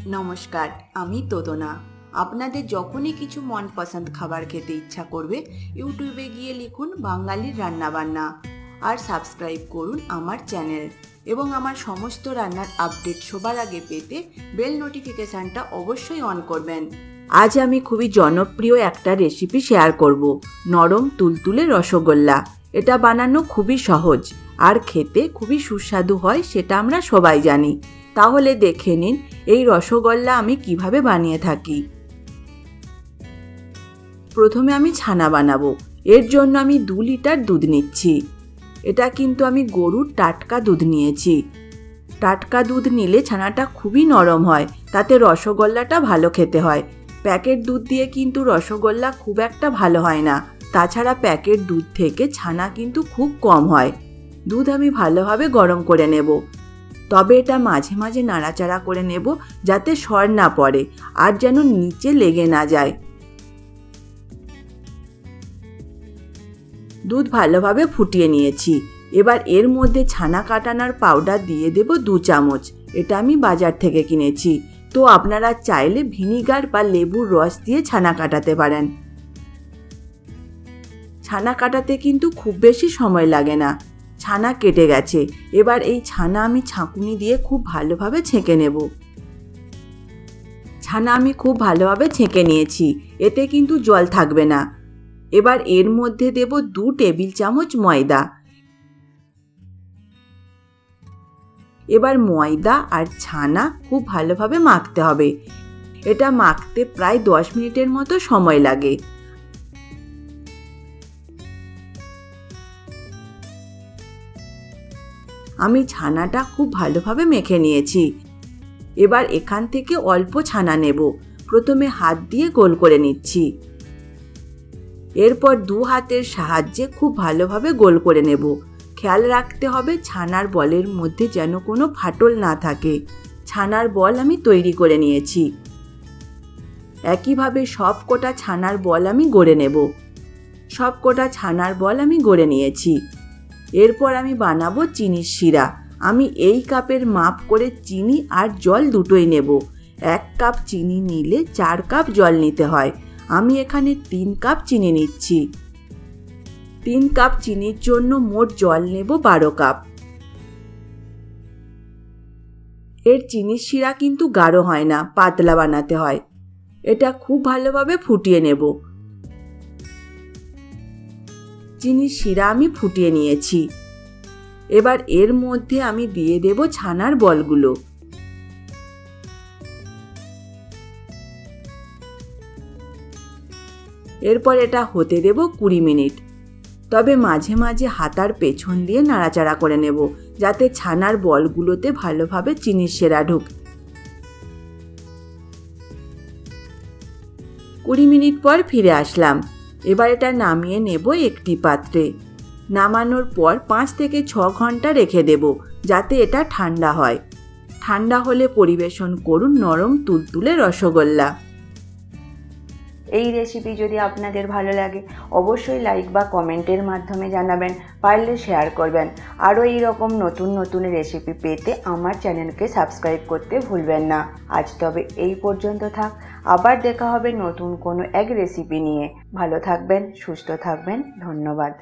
নমস্কার, আমি তোদনা। আপনাদের যখনই কিছু মনপসন্দ খাবার খেতে ইচ্ছা করবে, ইউটিউবে গিয়ে লিখুন বাঙালির রান্নাবান্না আর সাবস্ক্রাইব করুন আমার চ্যানেল এবং আমার সমস্ত রান্নার আপডেট সবার আগে পেতে বেল নোটিফিকেশানটা অবশ্যই অন করবেন। আজ আমি খুবই জনপ্রিয় একটা রেসিপি শেয়ার করব, নরম তুলতুলে রসগোল্লা। এটা বানানো খুবই সহজ আর খেতে খুবই সুস্বাদু হয়, সেটা আমরা সবাই জানি। তাহলে দেখে নিন এই রসগোল্লা আমি কিভাবে বানিয়ে থাকি। প্রথমে আমি ছানা বানাবো। এর জন্য আমি 2 লিটার দুধ নিচ্ছি। এটা কিন্তু আমি গরুর টাটকা দুধ নিয়েছি। টাটকা দুধ নিলে ছানাটা খুবই নরম হয়, তাতে রসগোল্লাটা ভালো খেতে হয়। প্যাকেট দুধ দিয়ে কিন্তু রসগোল্লা খুব একটা ভালো হয় না। তাছাড়া প্যাকেট দুধ থেকে ছানা কিন্তু খুব কম হয়। দুধ আমি ভালোভাবে গরম করে নেব, তবে এটা মাঝে মাঝে নাড়াচাড়া করে নেব যাতে সর না পড়ে আর যেন নিচে লেগে না যায়। দুধ ভালোভাবে ফুটিয়ে নিয়েছি। এবার এর মধ্যে ছানা কাটানোর পাউডার দিয়ে দেব 2 চামচ। এটা আমি বাজার থেকে কিনেছি, তো আপনারা চাইলে ভিনিগার বা লেবুর রস দিয়ে ছানা কাটাতে পারেন। ছানা কাটাতে কিন্তু খুব বেশি সময় লাগে না। ছানা কেটে গেছে। এবার এই ছানা আমি ছাঁকুনি দিয়ে খুব ভালোভাবে ছেঁকে নেব। ছানা আমি খুব ভালোভাবে ছেঁকে নিয়েছি, এতে কিন্তু জল থাকবে না। এবার এর মধ্যে দেব 2 টেবিল চামচ ময়দা। এবার ময়দা আর ছানা খুব ভালোভাবে মাখতে হবে। এটা মাখতে প্রায় 10 মিনিটের মতো সময় লাগে। আমি ছানাটা খুব ভালোভাবে মেখে নিয়েছি। এবার এখান থেকে অল্প ছানা নেব। প্রথমে হাত দিয়ে গোল করে নিচ্ছি। এরপর 2 হাতের সাহায্যে খুব ভালোভাবে গোল করে নেব। খেয়াল রাখতে হবে ছানার বলের মধ্যে যেন কোনো ফাটল না থাকে। ছানার বল আমি তৈরি করে নিয়েছি। একইভাবে সব কটা ছানার বল আমি গড়ে নেব। সব কটা ছানার বল আমি গড়ে নিয়েছি। এরপর আমি বানাবো চিনির শিরা। আমি এই কাপের মাপ করে চিনি আর জল দুটোই নেব। 1 কাপ চিনি নিলে 4 কাপ জল নিতে হয়। আমি এখানে 3 কাপ চিনি নিচ্ছি। 3 কাপ চিনির জন্য মোট জল নেব 12 কাপ। এর চিনির শিরা কিন্তু গাঢ় হয় না, পাতলা বানাতে হয়। এটা খুব ভালোভাবে ফুটিয়ে নেব। চিনির শিরা আমি ফুটিয়ে নিয়েছি। এবার এর মধ্যে আমি দিয়ে দেব ছানার বলগুলো। এরপর এটা হতে দেব 20 মিনিট। তবে মাঝে মাঝে হাতার পেছন দিয়ে নাড়াচাড়া করে নেব, যাতে ছানার বলগুলোতে ভালোভাবে চিনির শিরা ঢোকে। 20 মিনিট পর ফিরে আসলাম। এবার এটা নামিয়ে নেব একটি পাত্রে। নামানোর পর 5 থেকে 6 ঘন্টা রেখে দেব, যাতে এটা ঠান্ডা হয়। ঠান্ডা হলে পরিবেশন করুন নরম তুলতুলে রসগোল্লা। এই রেসিপি যদি আপনাদের ভালো লাগে অবশ্যই লাইক বা কমেন্টের মাধ্যমে জানাবেন, পারলে শেয়ার করবেন। আরও এইরকম নতুন নতুন রেসিপি পেতে আমার চ্যানেলকে সাবস্ক্রাইব করতে ভুলবেন না। আজ তবে এই পর্যন্ত থাক, আবার দেখা হবে নতুন কোনো এক রেসিপি নিয়ে। ভালো থাকবেন, সুস্থ থাকবেন, ধন্যবাদ।